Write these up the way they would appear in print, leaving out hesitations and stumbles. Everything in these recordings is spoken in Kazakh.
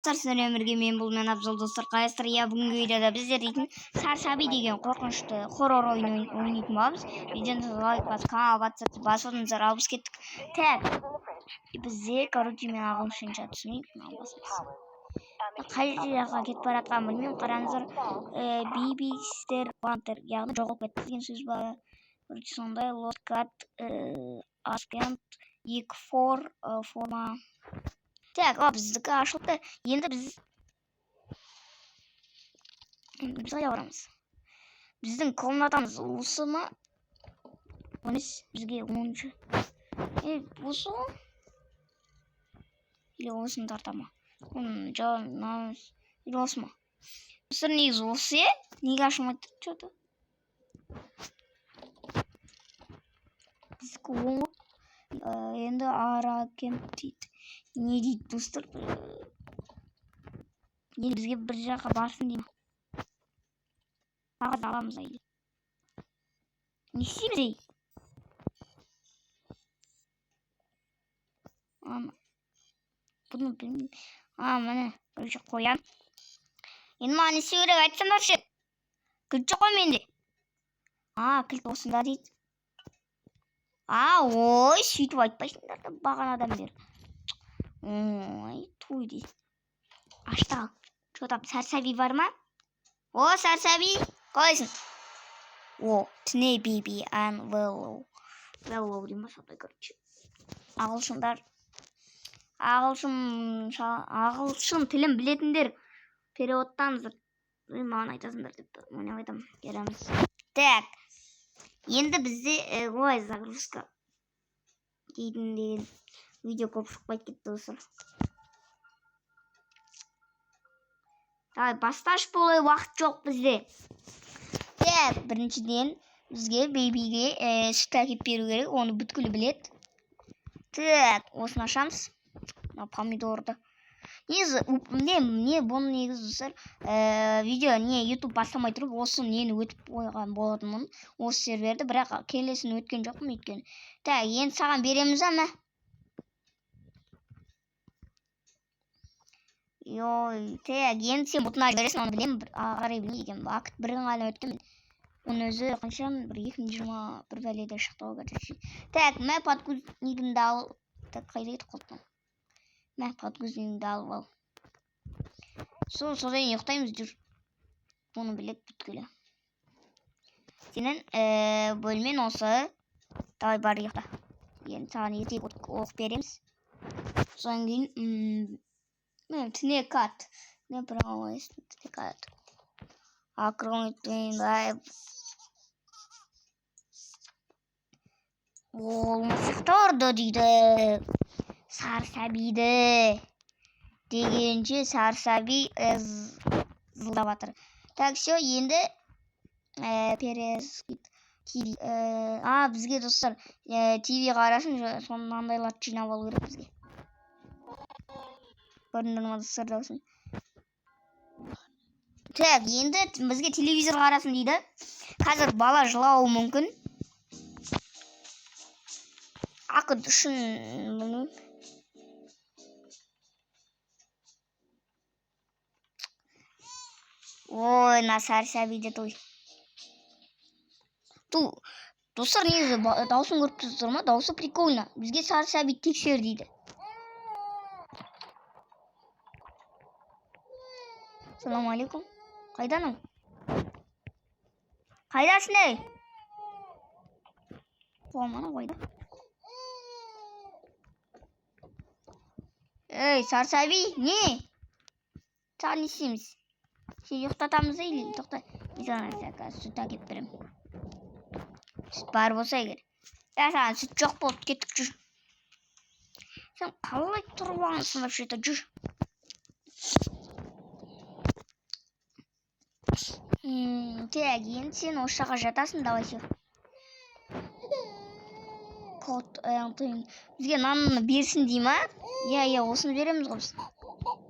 Сіздермен мен бұл мен Абзал достар. Қайсыр, бүгінгі видеода біздер дейтін Сарсаби деген қорқынышты хоррор ойын ойнайтын боламыз. Видеоны лайк басып, канал басыңыздар, алып кеттік. Так, бізде короче мен ағылшынша түсінбеймін. Қай жаққа кетіп бара жатқанын білмеймін. Қараңыздар, бибистер пантер, яғни жоғалып кетті деген сөз бар. Короче сондай lost cat аспиант 2 форма. Так, біздікі ашылды. Енді біз қайда барамыз? Біздің комнатамыз осы ма? Бізге 10-шы. Осы ма? Или осыны тарта ма? Или осы ма? Осы негізі осы, неге ашылмайды? Что-то. Біздікі 10. Енді ара кемп дейді. Не дейді достар? Енді бізге бір жаққа барсын деймін. Ағыз аламыз айды. Не істейміз ей? Бұны білмеймін. Міне, көрші қоям. Енді маған не істеу керек айтсаңдаршы. Кілт жоқ қой менде. Кілт осында дейді. Ой, сөйтіп айтпайсыңдар да бағанадан бері. Ой, туй дейді. Ашта. Что там, Сарсаби бар ма? О, Сарсаби, қалайсың? О, Тіне биби and Веллоу. Веллоу дейм ба сондай, короче. Ағылшындар. Ағылшын тілін білетіндер переводтаңыздар. Маған айтасыңдар деп мен айтам. Кереміз. Так. Енді бізде ой, загрузка дейтін видео көп шықпайды кетті достар. Басташ болай уақыт жоқ бізде. Так, біріншіден бізге бейбиге сүт әкеп беру керек, оны бүткілі білет. Так, осыны ашамыз. Помидорды. Бұны негіз достар, видео YouTube бастамай тұрып, осы нені өтіп қойған болатынмын. Осы серверді, бірақ келесін өткен жоқпын өткен. Так, енді саған береміз ама. Так, енді сен бұтына бересің, оны білемін, ағарай білмей екен. Уақыт бірін ғана өттім. Оның өзі қаншан 2021 бәледе шықты ол көрсетші. Так, мә подгузнигімді ал. Так, қайда кетіп қалдым. Мә подгузнигімді алып ал. Содан ұйықтаймыз жүр. Оны білет бүткілі. Сенің бөлмен осы. Давай бар ұйықта. Енді саған ертек оқып береміз. Содан кейін Тіне кат. Не право есть Тіне кат. Кроме Тіне ол мұсықтарды дейді. Сарсабиді дегенше Сарсаби зылдап атыр. Так, все, енді перескит TV. Бізге достар TV қарасын, сонындайларды жинап алу керек бізге. Көріндіңіз ма достар даусын. Так, енді бізге телевизор қарасын дейді. Қазір бала жылауы мүмкін. Ақыт үшін білмеймін. Ой, на Сарсабиде той. Достар негізі даусын көріп тұрсыздар ма? Дауысы прикольно. Бізге Сарсаби тексер дейді. Салам алейкум. Қайданың? Қайдасың ей? Қуамана қойда. Ей, Сарсаби, не? Саған не істейміз? Сен ұйықтатамыз или тоқта? Мен сүт әкеп берем. Сүт бар болса егер. Саған сүт жоқ болып кеттік жүр. Сен қалай тұрып алғансың вообще-то жүр. Так, енді сен осы жаққа жатасың, давай все. Кот, бізге нанны берсін дей ма? Иә, осыны береміз ғой біз.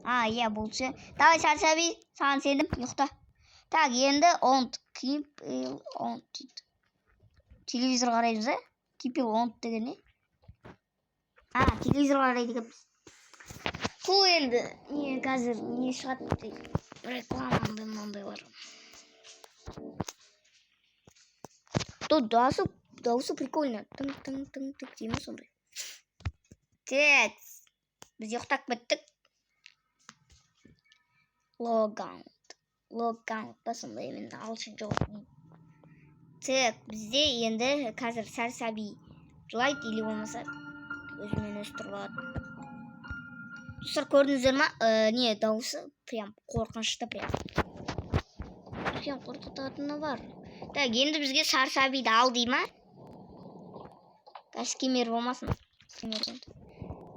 Иә, болды все. Давай, Сарсаби, саған сендім, ұйықта. Так, енді телевизор қараймыз, кипел онт деген не? Телевизор қарайды екенбіз. Фу енді не қазір не шығады дейді. Реклама мынандайлар. Тут дауысы прикольно. Тың-тың-тың-тың деймін сондай. Так, біз ұйықтап кеттік. Логаут басындай мен алшы жоқ. Так, бізде енді қазір сәрсәби жылайды или болмаса өзімен өз тұрылады. Достар, көрдіңіздер ма? Не, дауысы прям қорқынышты прям. Прям қорқытатыны бар. Так, енді бізге сәрсәбиді ал дей ма? Скимер болмасын.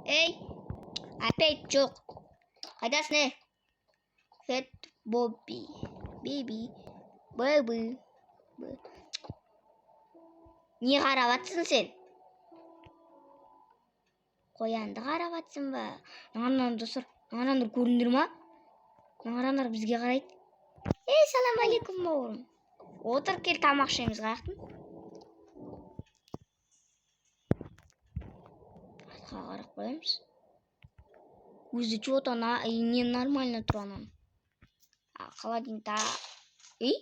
Эй, опять жоқ. Қайдасың, не? Фет Бобби. Беби. Бэбі. Не қарап атсың сен? Қоянды қарап атсың ба? Нағарандар достар, нағарандар көріндір ма? Нағарандар бізге қарайды. Ей, салам алейкум бауырым. Отыр, кел тамақ ішеміз, қаяқтың? Атқа қарап қоямыз. Өзі что-то ненормально тұрғанын. Холодильникта. Ей?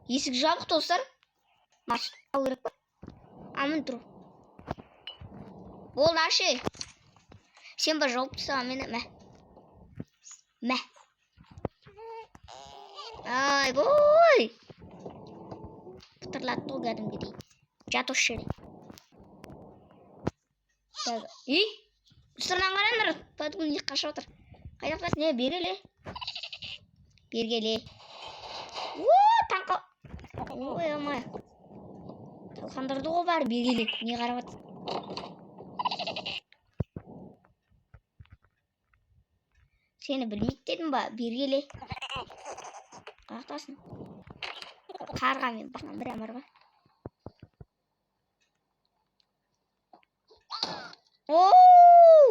Есік жабық, достар. Машина алу керек па? Амын тұр. Болды, ашы. Сен ба жауып тұса, мені мә. Ай, бой. Пытырлатты ғой кәдімгідей. Жат осы жерде. Ей, үстірінен қараңдар. Подгулник қашып отыр. Қайдақтасын, не, бергеле. Таңқа. Ой, амай. Талқандырды ғой бар, бергеле. Не қарап отыр. Сені білмейді дедім ба, бергеле. Қайдақтасын. Қарға мен басынан бір әмір ба. Ооо!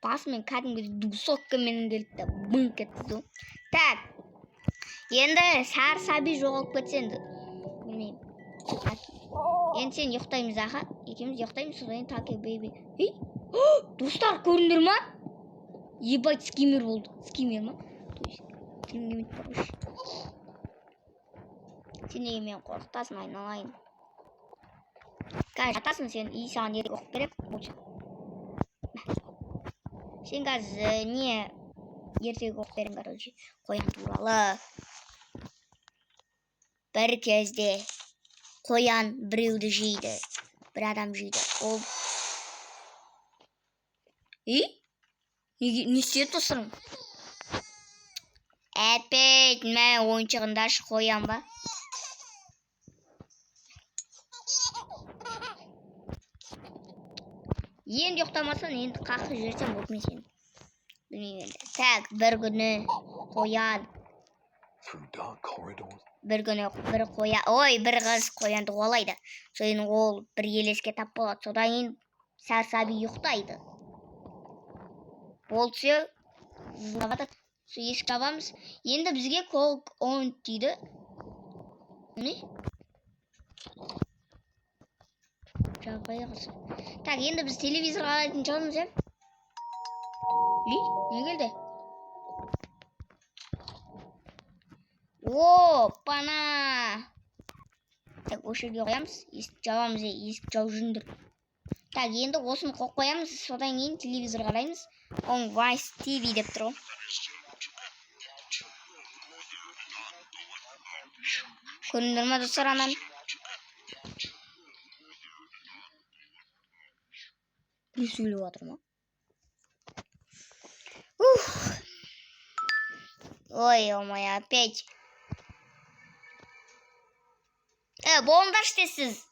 Басымен кәдімгі дұсоккамен келді. Бұң кетті. Так. Енді сәрсәби жоғалып кетсе енді. Білмеймін. Енді сен ұйықтаймыз, аға. Екеміз ұйықтаймыз, содан таки бейби. Ей? Достар, көріндір ма? Ебать, скимер болды. Скимер ма? Тілімге мет бар. Сен неге мен қорқытасың, айналайын. Қазір жатасың сен, и саған ерек оқып берем. Сен қазір не ертегі оқып берем, короче. Қоян туралы. Бір кезде қоян біреуді жейді. Бір адам жейді. Ол... Не істеді достарым? Әпет, мә ойыншығында ашы қоян ба? Енді ұйықтамасын, енді қақы жіберсем болды мен сені. Білмеймін енді. Так, бір күні қоян. Бір күні бір қоян. Ой, бір қыз қоянды қуалайды. Содан ол бір елеске тап болады. Содан кейін сәрсәби ұйықтайды. Болсы, есік табамыз. Енді бізге колк он дейді. Не? Жапайы қылсын. Так, енді біз телевизор қарайтын шығармыз, е? Не келді? Опана! Так, осы жерге қоямыз. Есік жабамыз, есік жау жүндір. Так, енді осыны қойып қоямыз. Содан кейін телевизор қараймыз. Он Vice TV деп тұр. Көріндір ма достар анан? Bir söylüyor adama. Ой, ё-моё, опять. Болыңдар іштесіз.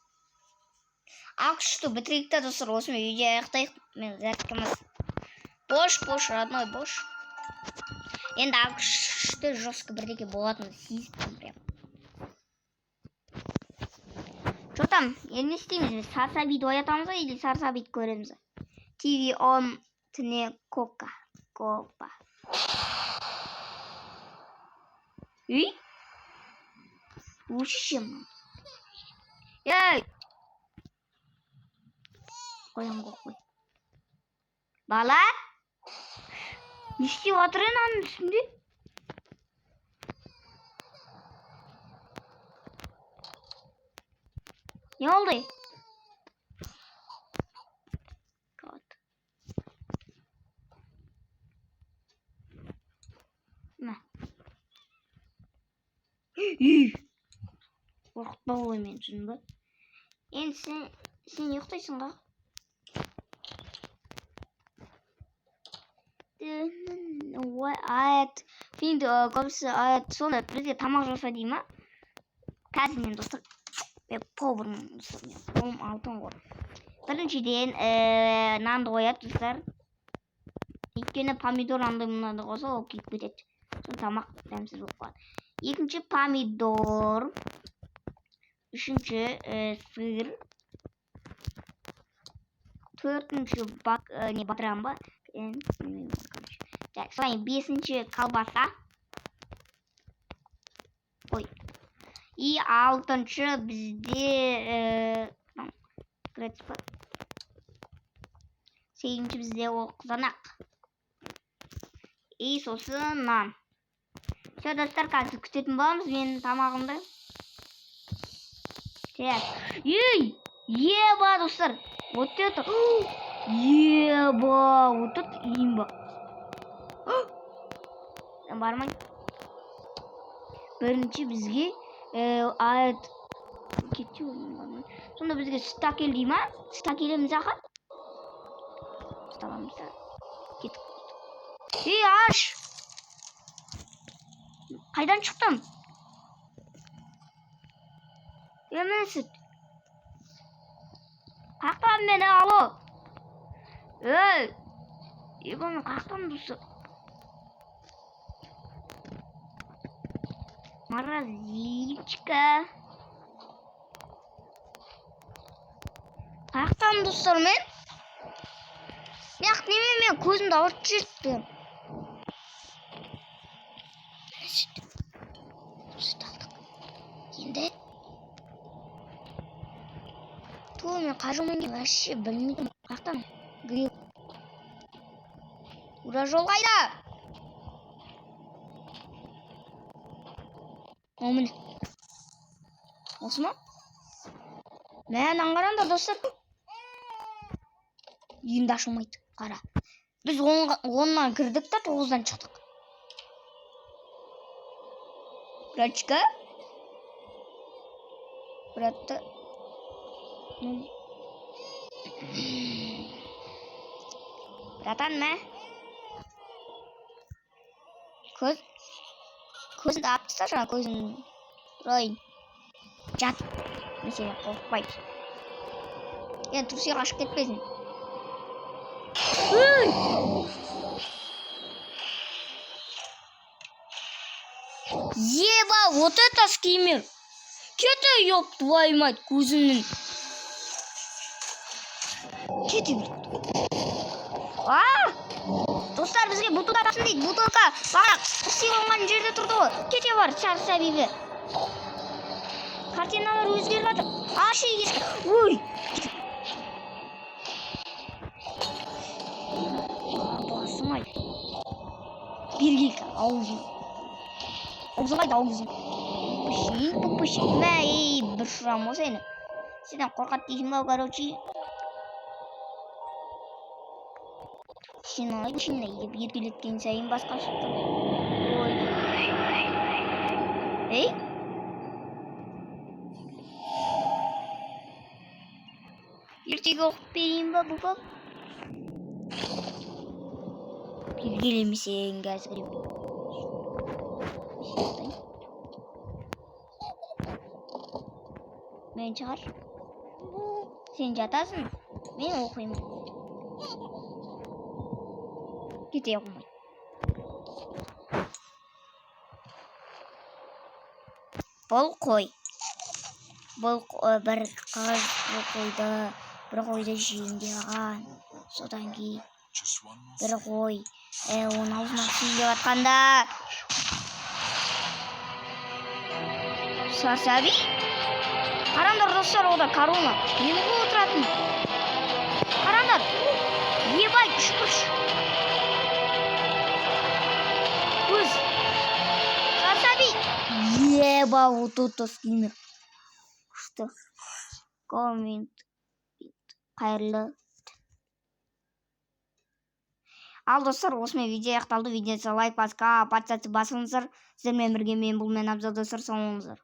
Ақшты бітірейік та достар, осымен үйде аяқтайық. Мен зәрткіміз. Бош, родной, бош. Енді ақшты жестко бірдеке болатын сейіспен прям. Что там? Енді не істейміз біз? Сарсабиді оятамыз ба, или сарсабиді көреміз? TV on тіне кока. Копа. Үй? Ушым. Ей! Қойыңғы қой. Бала? Не істеп жатыр ананың үстінде? Не oldu? God. Ne? Korkutma olayım ben şimdi. Yani sen yoktaysan da. Ayet. Şimdi komşu ayet sonra bize tamam olsa değil mi? Kazinin dostum. Ve power'ın dostum. Oğlum altın var. Birinciden nanды koyat dostlar. Өйткені помидор андай мынандай қойса ол күйіп кетеді. Сол тамақ дәмсіз болып қалады. Екінші помидор. Үшінші сыр. Төртінші батырам ба? Так, содан бесінші колбаса. Ой. И алтыншы бізде сегізінші бізде ол қызанақ. И сосын нан. Все, достар, қазір күтетін боламыз менің тамағымды. Так. Ей! Еба, достар. Вот это. Еба, вот это имба. Бармай. Бірінші бізге айт кетті бармай. Сонда бізге сүт әкелді ма? Сүт әкелеміз аға. Ұстағамыз да. Кетіп. Ей, аш! Қайдан шықтым? Емен сүт. Қақтан мені алу. Ей! Ебаны қақтан бұсы? Морозилочка. Қақтан достар мен? Мен көзімді ауыртып жүрдім. Сүт алдық. Енді мен қажумен кеп вообще білмейдім. Қақтан? Грек. Ура жол қайда? О, міне. Осы ма? Мен аңғарам да достар. Үйімді ашылмайды. Қара. Біз 10-нан кірдік та 9-дан шықтық. Братчика. Братты. Братан мә? Көзінді аптыса жаңа көзін ұрайын. Жат. Мен сені қорқпайды. Енді тұрсия қашып кетпесін. Еба, вот это скиммер. Кете, ёб твою мать, көзімнің. Кете бір. Достар, бізге бутылка тапсын дейді. Бутылка. Бағақ, сен оңған жерде тұрды ғой. Кете бар, шар сәбебі. Картиналар өзгеріп жатыр. Ашы егешкі. Ой! Басым ай. Бергек аузын. Аузын қайда аузын. Пұппышын. Мә, ей, бір шырам ол сені. Сенен қорқат дейсің бау, короче. Сен ішіне еп еркелеткен сайын басқа шықты. Ой. Ей? Ертегі оқып берейін ба, бұпап? Еркелемесең қазір. Мен шығар. Сен жатасың, мен оқимын. Кете оқымай. Бұл қой. Бұл бір қыз бір қойды жейінде аған. Содан кейін бір қой. Оның аузына сүйде батқанда. Сарсаби? Қараңдар достар, ода корона. Мені қол отыратын. Қараңдар. Ебай, үшкірш. Көз. Сасаби. Еба, вот тут скинер. Күшті. Коммент. Қайырлы. Ал достар, осымен видео аяқталды. Видеоға лайк басқа, подписаться басыңыздар. Сіздермен бірге мен бұл мен Абзал достар, сау болыңыздар.